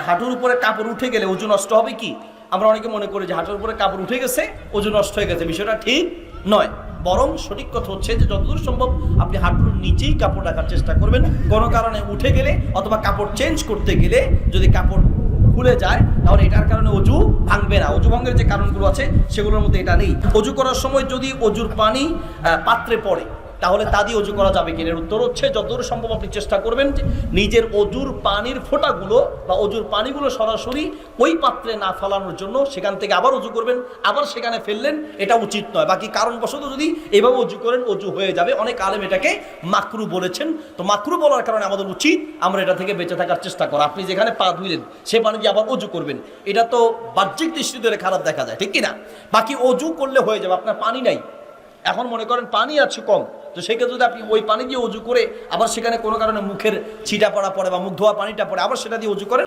হাঁটুর উপরে কাপড় উঠে গেলে ওযু নষ্ট হবে কি? আমরা অনেকে মনে করি যে হাঁটুর উপরে কাপড় উঠে গেছে ওযু নষ্ট হয়ে গেছে, বিষয়টা ঠিক নয়। বরং সঠিক কথা হচ্ছে যে যতদূর সম্ভব আপনি হাঁটুর নিচেই কাপড় রাখার চেষ্টা করবেন। কোনো কারণে উঠে গেলে অথবা কাপড় চেঞ্জ করতে গেলে যদি কাপড় খুলে যায় তাহলে এটার কারণে অজু ভাঙবে না। অজু ভঙ্গের যে কারণগুলো আছে সেগুলোর মধ্যে এটা নেই। অজু করার সময় যদি অজুর পানি পাত্রে পড়ে তাহলে তা দিয়ে অজু করা যাবে কিনা? এর উত্তর হচ্ছে যতদূর সম্ভব আপনি চেষ্টা করবেন যে নিজের অজুর পানির ফোঁটাগুলো বা অজুর পানিগুলো সরাসরি ওই পাত্রে না ফেলানোর জন্য সেখান থেকে আবার অজু করবেন, আবার সেখানে ফেললেন, এটা উচিত নয়। বাকি কারণবশত যদি এভাবে অজু করেন অজু হয়ে যাবে। অনেক আলেম এটাকে মাকরু বলেছেন। তো মাকরু বলার কারণে আমাদের উচিত আমরা এটা থেকে বেঁচে থাকার চেষ্টা করা। আপনি যেখানে পা ধুইলেন সে পানি দিয়ে আবার অজু করবেন, এটা তো বাহ্যিক দৃষ্টি ধরে খারাপ দেখা যায়, ঠিক কিনা? বাকি অজু করলে হয়ে যাবে। আপনার পানি নাই, এখন মনে করেন পানি আছে কম, তো সেক্ষেত্রে যদি আপনি ওই পানি দিয়ে অজু করে আবার সেখানে কোনো কারণে মুখের ছিটা পড়া পড়ে বা মুখ ধোয়া পানিটা পড়ে আবার সেটা দিয়ে অজু করেন,